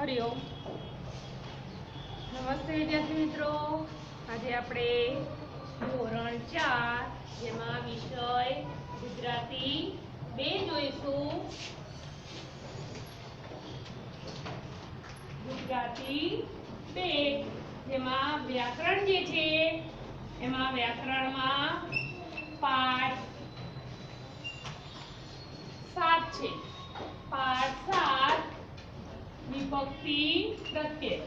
हरिओम। नमस्ते विद्यार्थी मित्रों। आज आपणे धोरण 4 जेमां विषय गुजराती 2 जोईशुं। गुजराती 2 जेमां व्याकरण जे छे एमां व्याकरणमां पाठ 7 छे। पाठ 7 विभक्ति प्रत्यय।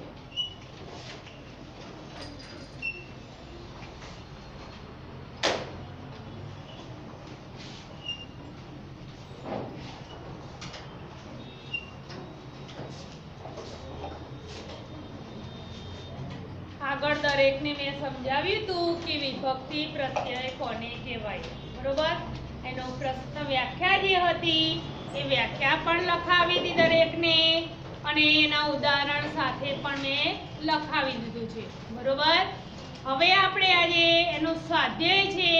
आगळ दरेकने मैं समजाव्युं हतुं कि विभक्ति प्रत्यय कोने कहेवाय, बरोबर। एनो प्रश्न व्याख्या जे हती ए व्याख्या पण लखावी दी दरेकने અને એના ઉદાહરણ સાથે પણ મેં લખાવી દીધું છે, બરોબર। હવે આપણે આજે એનો સ્વાધ્યાય છે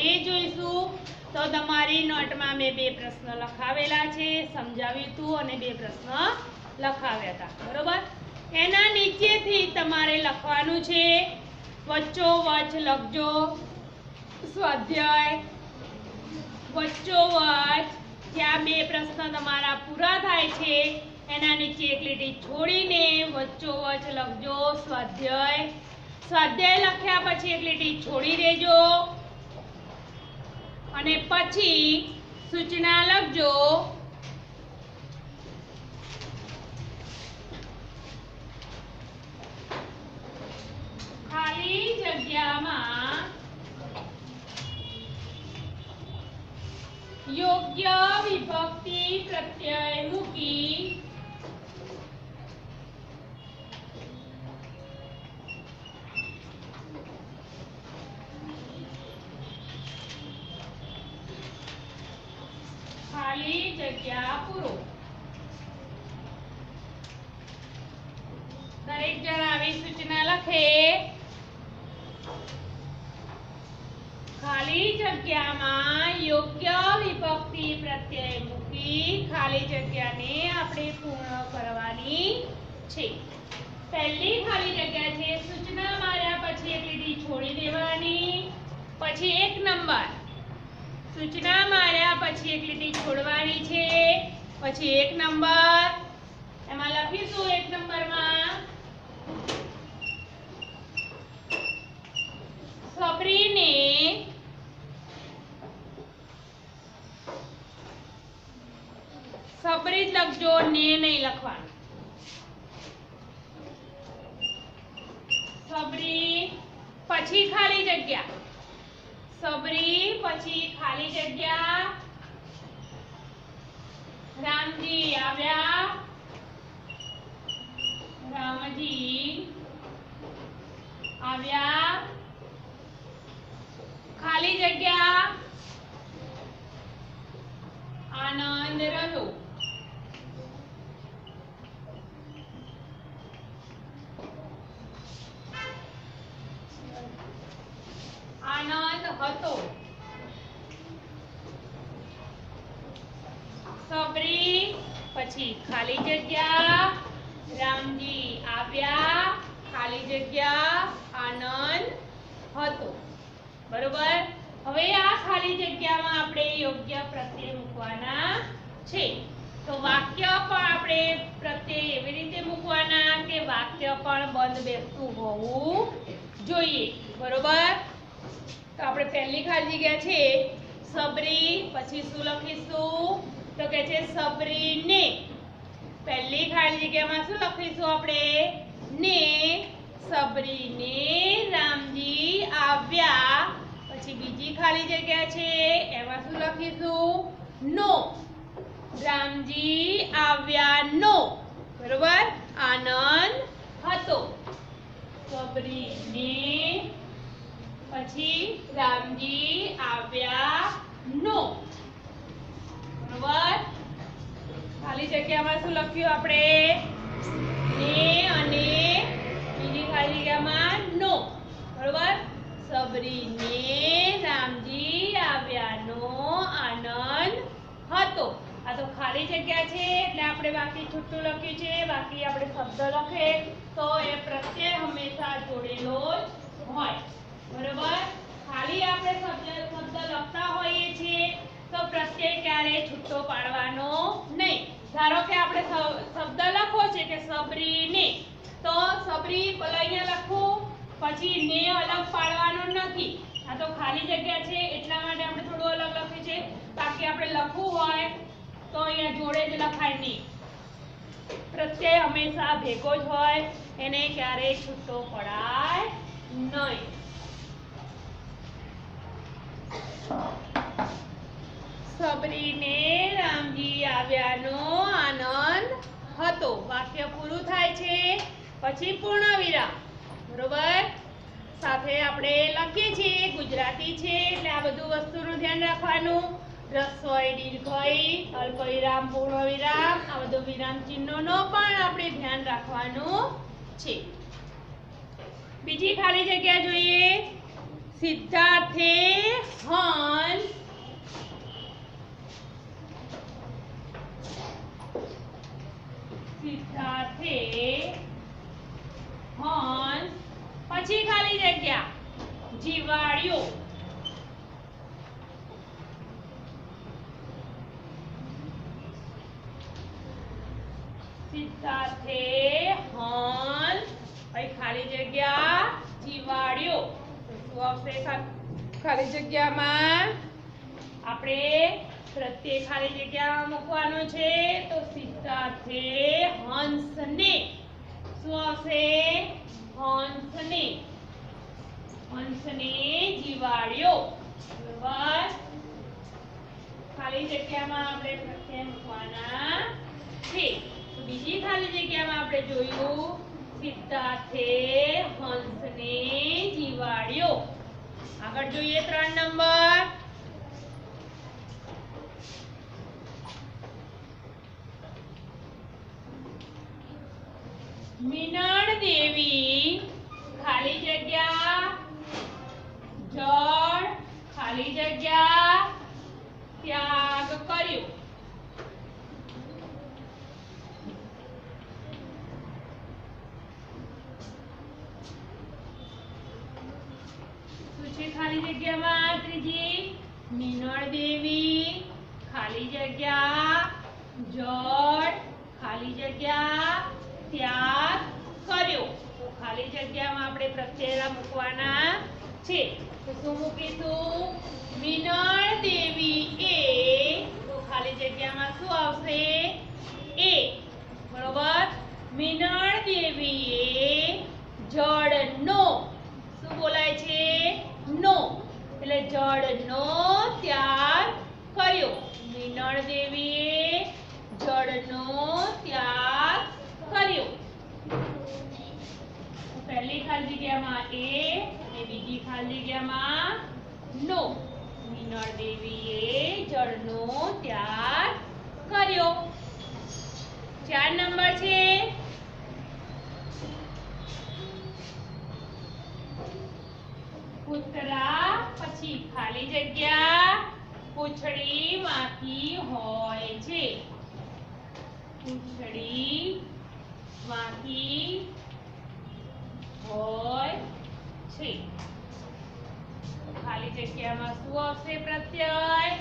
એ જોઈશું। તો તમારી નોટમાં મેં 2 પ્રશ્ન લખાવેલા છે, સમજાવ્યું હતું અને 2 પ્રશ્ન લખાવ્યા હતા, બરોબર। એના નીચેથી તમારે લખવાનું છે વચ્ચોવચ લખજો સ્વાધ્યાય વચ્ચોવચ। ત્યાં 2 પ્રશ્ન તમારા પૂરા થાય છે એના નીચે એક લીટી છોડીને વચ્ચોવચ લખજો સ્વાધ્યાય। સ્વાધ્યાય લખ્યા પછી એક લીટી છોડી દેજો અને પછી સૂચના લખજો। ખાલી જગ્યામાં યોગ્ય વિભક્તિ પ્રત્યય મૂકી खाली जग्या पूरो। दरेक जण આવી સૂચના લખે। ખાલી જગ્યામાં યોગ્ય વિભક્તિ પ્રત્યય મૂકી ખાલી જગ્યાને આપણે પૂર્ણ કરવાની છે। પહેલી ખાલી જગ્યા છે સૂચના માર્યા પછી એક લીટી છોડી દેવાની, પછી 1 નંબર सूचना मार्या पछी एक लीटी छोड़वानी छे, पछी 1 नंबर एमां लखीशुं 1 नंबर मां सबरी ने सबरी लखजो ने नहीं लखवानुं। सबरी पछी खाली जग्या सबरी पछी खाली जग्या रामजी आव्या रामजी आव्या खाली जग्या आनंद रह्यो। आनंद हतो। सबरी पछी खाली जग्या रामजी आव्या खाली जग्या आनंद हतो, बरोबर। हवे आ खाली जग्यामां आपणे योग्य प्रत्यय मूकवाना छे। तो वाक्य पण आपणे प्रत्यय एवी रीते मूकवाना के वाक्य पण बंध बेसतुं होवुं जोईए, बरोबर। तो આપણે પહેલી ખાલી જગ્યા છે સબરી, પછી શું લખીશું તો કે છે સબરીને। પહેલી ખાલી જગ્યામાં શું લખીશું આપણે ને, સબરીને રામજી આવ્યા। પછી બીજી ખાલી જગ્યા છે એમાં શું લખીશું નો, રામજી આવ્યા નો, બરોબર। આનંદ હતો સબરીને પછી રામજી આવ્યા નો, બરોબર। ખાલી જગ્યામાં શું લખ્યું આપણે ને અને બીજી ખાલી જગ્યામાં નો, બરોબર। સબરીને રામજી આવ્યાનો આનંદ હતો। આ તો ખાલી જગ્યા છે એટલે આપણે બાકી છૂટું લખ્યું છે, બાકી આપણે શબ્દ લખે તો એ પ્રત્યય હંમેશા જોડેલો જ હોય. બરોબર. ખાલી આપણે શબ્દ લખતા હોઈએ છીએ તો પ્રત્યય ક્યારેય છૂટો પાડવાનો નહીં. ધારો કે આપણે શબ્દ લખવો છે કે સબરીને, તો સબરી અહીંયા લખવું, પછી ને અલગ પાડવાનો નથી. આ તો ખાલી જગ્યા છે એટલા માટે આપણે થોડું અલગ લખ્યું છે. બાકી આપણે લખવું હોય તો અહીંયા જોડે જ લખાય નહીં. પ્રત્યય હંમેશા ભેગો જ હોય, એને ક્યારેય છૂટો પડાય નહીં. સબરીને રામજી આવ્યાનો આનંદ હતો. વાક્ય પૂરું થાય છે પછી પૂર્ણ વિરામ. બરોબર. સાથે આપણે લખીએ છીએ, ગુજરાતી છે એટલે આ બધું વસ્તુનું ધ્યાન રાખવાનું. રસ્વઈ, દીર્ઘઈ, અલ્પવિરામ, પૂર્ણ વિરામ, આ બધું વિરામ ચિહ્નોનો પણ આપણે ધ્યાન રાખવાનું છે. બીજી ખાલી જગ્યા જોઈએ. સિદ્ધાર્થે હંસ પછી ખાલી જગ્યા જીવાડ્યો. સિદ્ધાર્થે હંસ પછી ખાલી જગ્યા જીવાડ્યો. શું આવશે ખાલી જગ્યામાં? આપણે પ્રત્યય ખાલી જગ્યામાં મૂકવાનો છે. તો સિદ્ધાર્થે હંસને, શું આવશે? હંસને. હંસને જીવાડ્યો. બરાબર. ખાલી જગ્યામાં આપણે પ્રત્યય મૂકવાના છે. તો બીજી ખાલી જગ્યામાં આપણે જોયું સિદ્ધાર્થે હંસને જીવાડ્યો. આગળ જોઈએ 3 નંબર. મીનળ દેવી ખાલી જગ્યા જળ ખાલી જગ્યા ત્યાગ કર્યો. શું છે ખાલી જગ્યામાં? ત્રીજી મીનળ દેવી ખાલી જગ્યા જળ ખાલી જગ્યા ત્યાગ કર્યો. તો ખાલી જગ્યામાં આપણે પ્રત્યય મૂકવાના છે. તો શું મૂકીશું? મીનળ દેવી એ, તો ખાલી જગ્યામાં શું આવશે? એ. બરોબર. મીનળ દેવીએ જળનો, શું બોલાય છે? નો. એટલે જળનો ત્યાગ કર્યો. મીનળ દેવીએ જળનો ત્યાગ કર્યો. પહેલી ખાલી જગ્યામાં એ અને બીજી ખાલી જગ્યામાં નો. મીનળ દેવીએ જળનો ત્યાગ કર્યો. 4 નંબર છે. કૂતરા પછી ખાલી જગ્યા પૂંછડી વાંકી હોય છે. પૂંછડી વાંકી હોય છે. ખાલી જગ્યામાં શું આવશે? પ્રત્યય.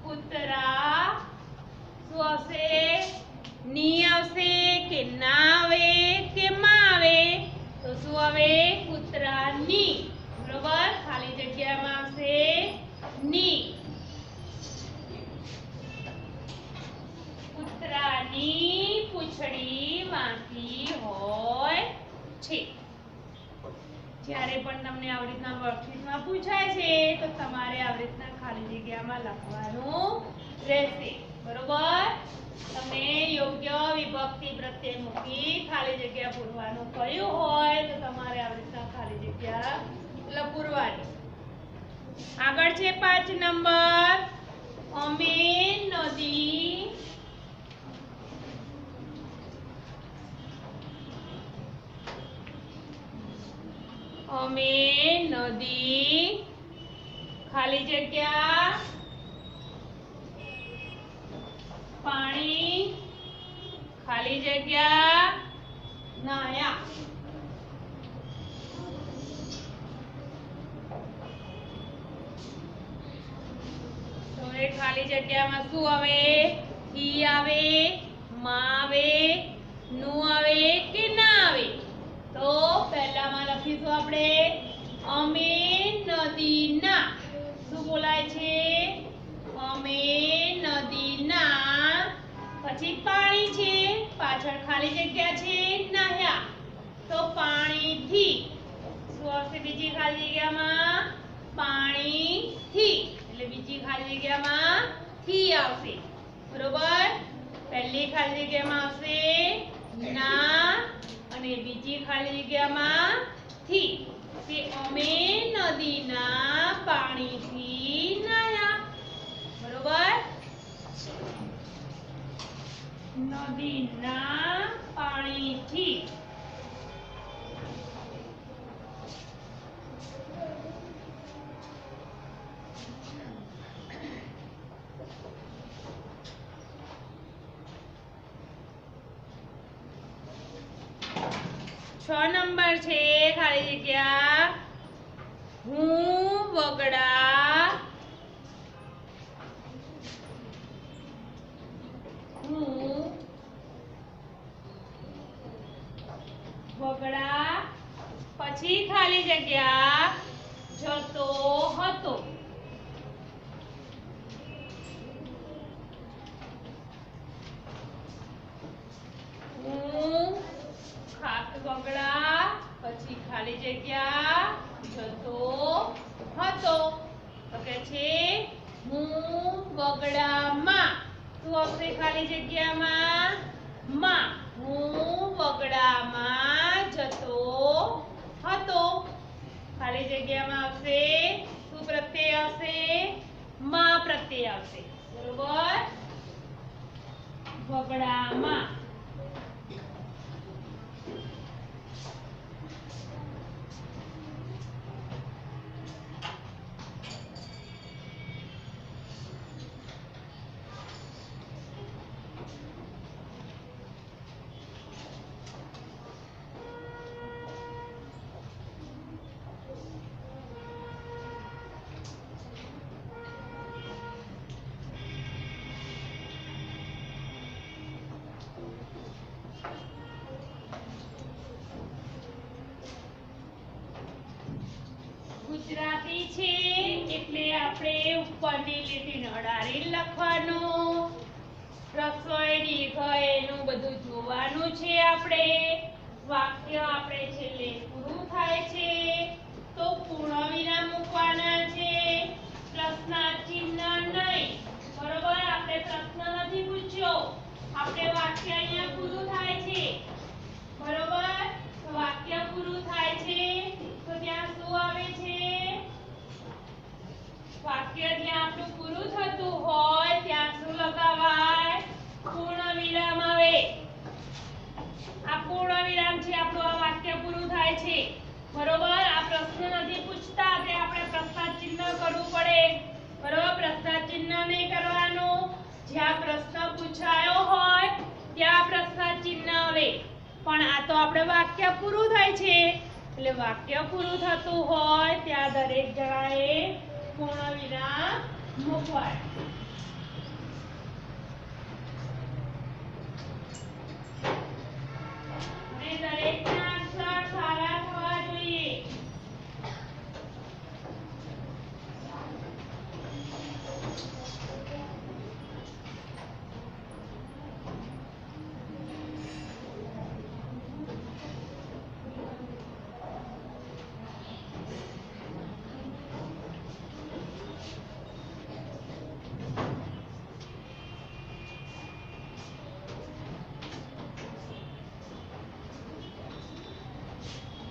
કૂતરા શું આવશે? ની આવશે કે ના આવે કે માં આવે? તો શું આવે? કૂતરાની. બરોબર. ખાલી જગ્યામાં આવશે ની. કૂતરાની પૂંછડી વાંકી હોય છે. જ્યારે પણ તમને આવી રીતના વર્કશીટમાં પૂછાય છે તો તમારે આવી રીતના ખાલી જગ્યામાં લખવાનું રહેશે. બરોબર. તમે યોગ્ય વિભક્તિ પ્રત્યય મૂકી ખાલી જગ્યા પૂરવાનું કહ્યું હોય તો તમારે આવી રીતના ખાલી જગ્યા પૂરવાની. આગળ છે 5 નંબર. અમે નદી ખાલી જગ્યા પાણી ખાલી જગ્યા ખાલી જગ્યામાં શું આવે? ઈ આવે, માં આવે, નું આવે કે ના આવે? તો પહેલામાં લખીશું આપણે અમે નદીના. શું બોલાય છે? અમે નદીના. પછી પાણી છે, પાછળ ખાલી જગ્યા છે નાહ્યા, તો પાણીથી. શું આવશે બીજી ખાલી જગ્યામાં? પાણીથી. એટલે બીજી ખાલી જગ્યામાં થી આવશે. બરોબર? પહેલી ખાલી જગ્યામાં આવશે ના અને બીજી ખાલી જગ્યામાં થી. કે અમે નદીના પાણીથી નાહ્યા. બરોબર? નદીના પાણીથી. છ નંબર છે ખાલી જગ્યા હું વગડા પછી ખાલી જગ્યા જતો હતો. હું વગડા પછી ખાલી જગ્યા જતો હતો. તો કે છે હું વગડામાં. શું આવશે ખાલી જગ્યામાં? માં. હું વગડામાં જતો હતો. ખાલી જગ્યામાં આવશે શું પ્રત્યય આવશે? માં પ્રત્યય આવશે. બરોબર? વગડામાં. ગુજરાતી છે એટલે આપણે ઉપરની લીટીને અડાડી લખવાનું. રસોઈની ઘએનું બધું જોવાનું છે આપણે. વાક્ય આપણે છેલ્લે પૂરું થાય છે તો પૂર્ણ વિરામ મૂકવાના છે. પ્રશ્નાર્થ ચિહ્ન નહીં. બરોબર? આપણે પ્રશ્ન નથી પૂછ્યો, આપણે વાક્ય અહીંયા પૂરું થાય છે. બરોબર? તો વાક્ય પૂરું થાય છે તો ત્યાં શું આવે છે? વાક્ય જ્યાં આપણું પૂરું થતું હોય ત્યાં શું લગાવાય? પૂર્ણ વિરામ આવે. આ પૂર્ણ વિરામ છે આપણું. આ વાક્ય પૂરું થાય છે. બરોબર? આ પ્રશ્ન નથી પૂછતા તે આપણે પ્રશ્નાર્થ ચિહ્ન કરવું પડે. બરોબર? પ્રશ્નાર્થ ચિહ્ન નહીં કરવાનું. જ્યાં પ્રશ્ન પૂછાયો હોય ત્યાં પ્રશ્નાર્થ ચિહ્ન આવે. પણ આ તો આપણે વાક્ય પૂરું થાય છે એટલે વાક્ય પૂરું થતું હોય ત્યાં દરેક જણાએ પૂર્ણ વિરામ મૂકવાનું. અને દરેકના અક્ષર સારા થવા જોઈએ.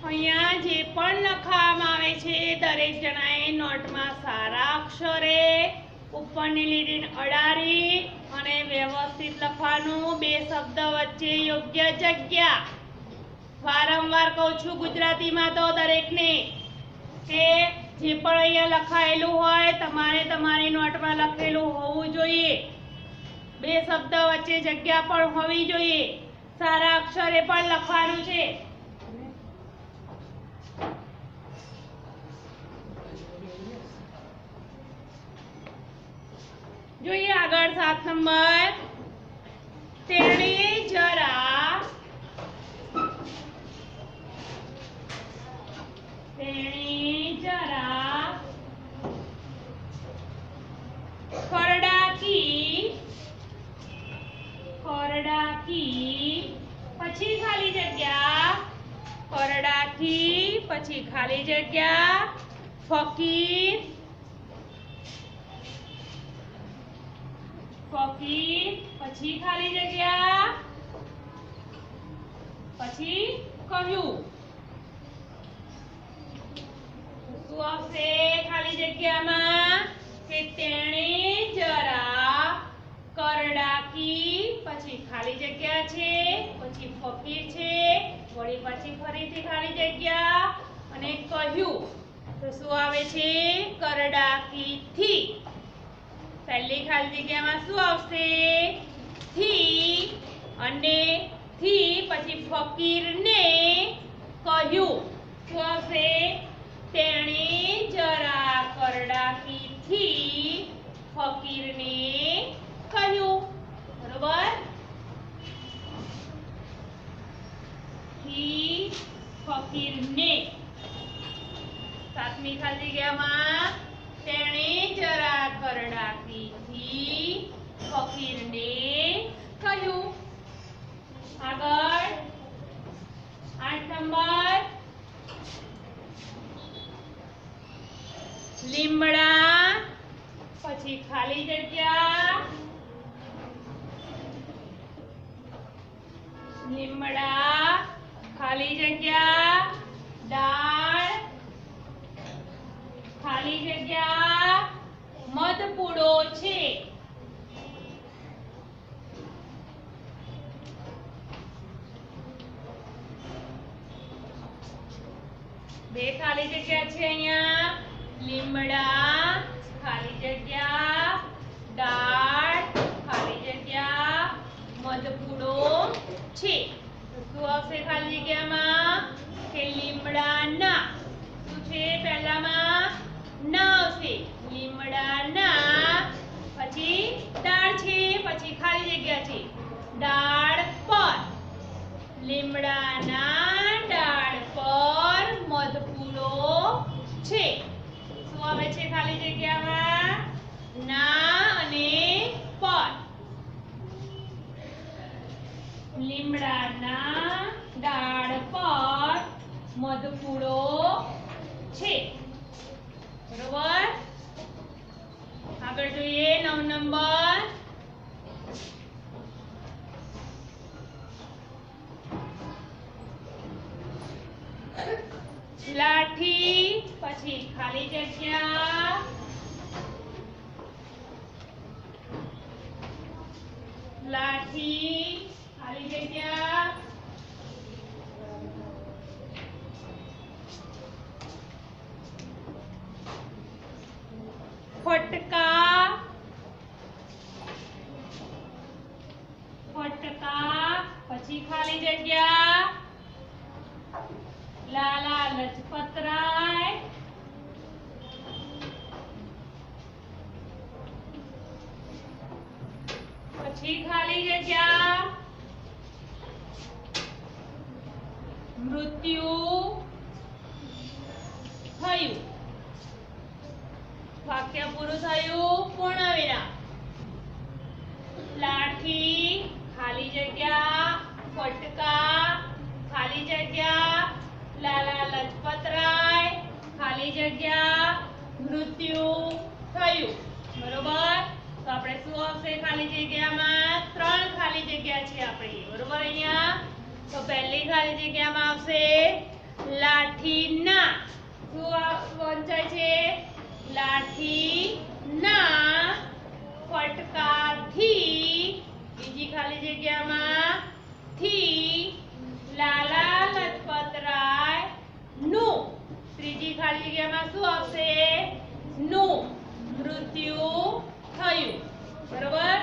અહીંયા જે પણ લખવામાં આવે છે દરેક જણાએ નોટમાં સારા અક્ષરે ઉપરની લીટીને અડાડી અને વ્યવસ્થિત લખવાનું. બે શબ્દ વચ્ચે યોગ્ય જગ્યા. વારંવાર કહું છું ગુજરાતીમાં તો દરેકને કે જે પણ અહીંયા લખાયેલું હોય તમારે તમારી નોટમાં લખેલું હોવું જોઈએ. બે શબ્દ વચ્ચે જગ્યા પણ હોવી જોઈએ. સારા અક્ષરે પણ લખવાનું છે. જોઈએ આગળ 7 નંબર. તેણે જરા પછી ખાલી જગ્યા ફકીર પછી ખાલી જગ્યા પછી કહ્યું. શું આવશે ખાલી જગ્યામાં કે તેણે જરા કરડાકી પછી ખાલી જગ્યા છે પછી ફકીર છે વળી પાછી ફરીથી ખાલી જગ્યા અને કહ્યું. તો શું આવે છે કરડાકીથી. પહેલી ખાલી જગ્યામાં શું આવશે થી અને થી પછી ફકીરને કહ્યું. શું આવશે તેણે જરા કરડાકીથી ફકીરને કહ્યું. બરોબર. થી ફકીરને. સાતમી ખાલી જગ્યામાં તેણે જરા કરડાકીથી ફકીરને કહ્યું. આગળ 8 નંબર. લીમડા પછી ખાલી જગ્યા દાળ ખાલી જગ્યા મધપૂડો છે. બે ખાલી જગ્યા છે અહીંયા. લીમડા ખાલી જગ્યા દાળ ખાલી જગ્યા મધપૂડો છે. શું આવશે ખાલી જગ્યામાં કે લીમડાના. શું છે પહેલામાં ના આવશે. લીમડાના પછી દાળ છે પછી ખાલી જગ્યા છે દાળ પર. લીમડાના દાળ પર મધપૂડો છે. શું આવે છે ખાલી જગ્યામાં ના અને પર. લીમડાના દાળ પર મધપૂડો છે. બરોબર. આગળ જોઈએ 9 નંબર. લાઠી પછી ખાલી જગ્યા લાઠી ખાલી જગ્યા ફટકા પછી ખાલી જગ્યા લાલા લજપતરાય પછી ખાલી જગ્યા મૃત્યુ થયું. વાક્ય પૂરું થયું. પૂર્ણ વિરામ. લાઠી ખાલી જગ્યા ફટકા ખાલી જગ્યા લાલા લજપતરાય ખાલી જગ્યા મૃત્યુ થયું. બરોબર. તો આપણે શું આવશે ખાલી જગ્યામાં 3 ખાલી જગ્યા છે આપણી. બરોબર. અહીંયા તો પહેલી ખાલી જગ્યામાં આવશે લાઠીના. શું વંચાય છે લાઠીના ફટકાથી. બીજી ખાલી જગ્યામાં થી લાલા લજપતરાય નું. ત્રીજી ખાલી જગ્યામાં શું આવશે નું મૃત્યુ થયું. બરોબર.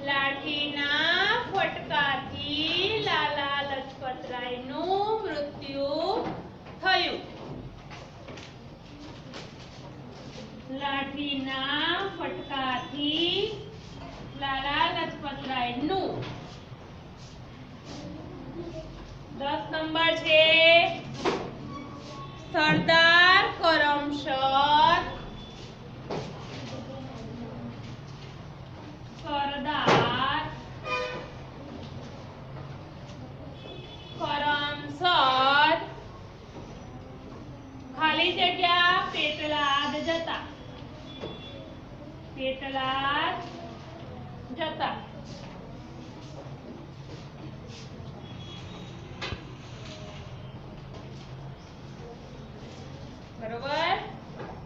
લાઠીના ફટકાથી લાલા લજપતરાય નું મૃત્યુ થયું. લાઠીના ફટકાથી 10 નંબર છે સરદાર કરમસદ. સરદાર કરમસદ ખાલી જગ્યા પેટલાદ જતા. પેટલાદ જતા. બરોબર.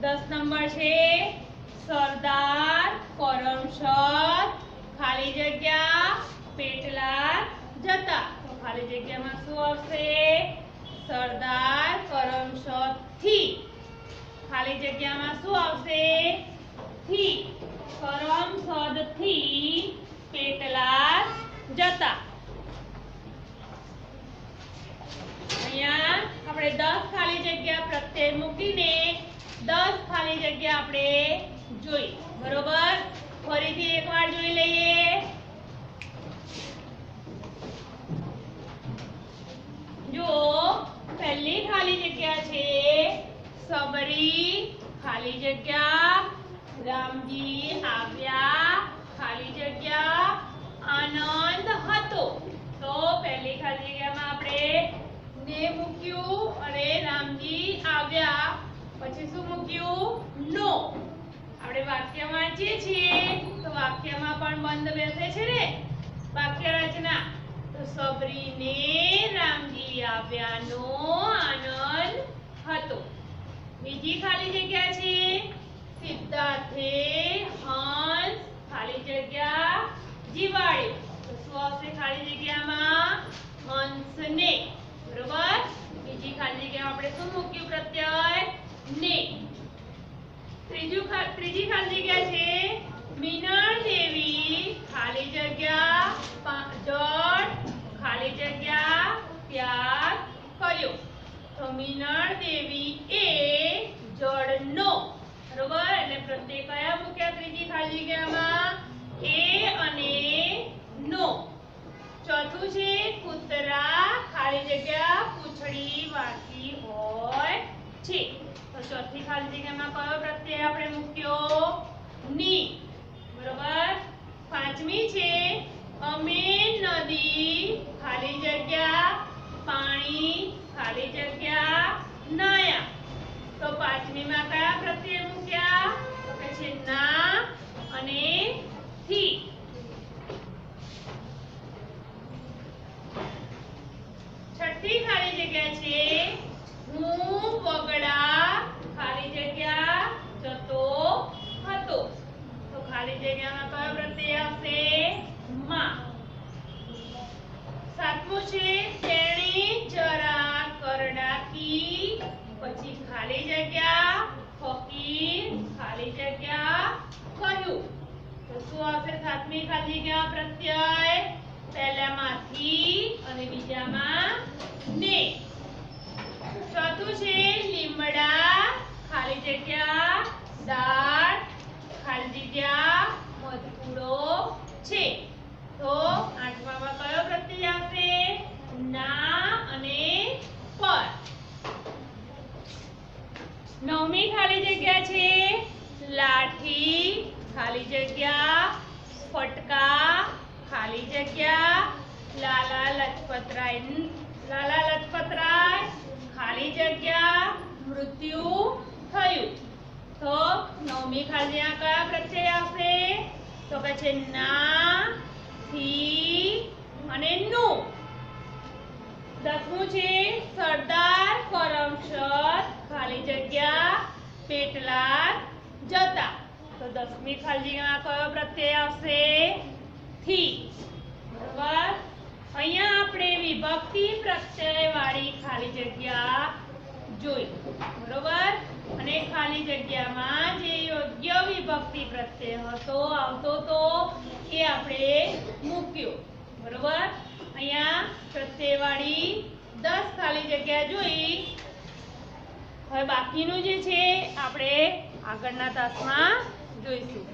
10 નંબર છે સરદાર કરમસદ ખાલી જગ્યા પેટલાદ જતા. તો ખાલી જગ્યામાં શું આવશે? સરદાર કરમસદ થી. ખાલી જગ્યામાં શું આવશે? થી. કરમસદ થી પેટલાદ જતા. અહીંયા આપણે 10 ખાલી જગ્યા પ્રત્યય મૂકીને 10 ખાલી જગ્યા આપણે જોઈ. બરોબર. ફરીથી એકવાર જોઈ લઈએ. જો પહેલી ખાલી જગ્યા છે સબરી ખાલી જગ્યા રામજી આવ્યા ખાલી જગ્યા આનંદ હતો. તો પહેલી ખાલી જગ્યામાં આપણે ને મૂક્યું અને રામજી આવ્યા પછી શું મૂક્યું? નો. આપણે વાક્ય વાંચીએ છીએ તો વાક્યમાં પણ બંધ બેસે છે ને વાક્ય રચના. તો સબરીને રામજી આવ્યાનો આનંદ હતો. બીજી ખાલી જગ્યા છે સિદ્ધાર્થે હંસ ખાલી જગ્યા જીવાડ્યો. તો શું આવશે ખાલી જગ્યામાં? હંસને. બરોબર. બીજી ખાલી જગ્યામાં આપણે શું મૂક્યું? પ્રત્યય ને. ત્રીજી ખાલી જગ્યા છે મીનળ દેવી ખાલી જગ્યા જળ ખાલી જગ્યા ત્યાગ કર્યો. તો મીનળ દેવી એ જળનો. બરોબર. એટલે પ્રત્યય કયા મૂક્યા ત્રીજી ખાલી જગ્યામાં? એ અને નો. ચોથું છે કૂતરા ખાલી જગ્યા પૂંછડી વાંકી હોય છે. તો ચોથી ખાલી જગ્યામાં કયો પ્રત્યય આપણે મૂક્યો? ની. બરોબર. પાંચમી છે અમે નદી ખાલી જગ્યા પાણી ખાલી જગ્યા નાયા. તો પાંચમીમાં કયા પ્રત્યય મૂક્યા? તો કે છે ના અને થી. છઠ્ઠી ખાલી જગ્યા છે હું વગડા ખાલી જગ્યા જતો હતો. તો ખાલી જગ્યામાં કયો પ્રત્યય આવશે? માં. સાતમું છે તેણે જરા કરડાકી પછી ખાલી જગ્યા ફકીર ખાલી જગ્યા કહ્યું. તો શું આવશે સાતમી ખાલી જગ્યા પ્રત્યય? પહેલામાંથી અને બીજામાં ને. ચોથું છે લીમડા ખાલી જગ્યા દાળ ખાલી જગ્યા મધપૂડો છે. તો આઠમામાં કયો પ્રત્યય આવશે? ના અને પર. નવમી ખાલી જગ્યા છે લાઠી ખાલી જગ્યા ફટકા ખાલી જગ્યા લાલા લજપતરાય ખાલી જગ્યા મૃત્યુ થયું. તો નવમી ખાલી જગ્યા કયા પ્રત્યય આવશે? તો કે છે ના થી અને નું. દસમું છે સરદાર કરમસદ ખાલી જગ્યા પેટલાદ જતા. તો 10મી ખાલી જગ્યામાં કયો પ્રત્યય આવશે? થી. બરાબર. અહીંયા આપણે વિભક્તિ પ્રત્યય વાળી ખાલી જગ્યા જોઈ. બરોબર. અને ખાલી જગ્યામાં જે યોગ્ય વિભક્તિ પ્રત્યય આવતો તો એ આપણે મૂક્યો. બરોબર. અહીંયા પ્રત્યય વાળી 10 ખાલી જગ્યા જોઈ. હવે બાકીનું જે છે આપણે આગળના તાસમાં જોઈશું.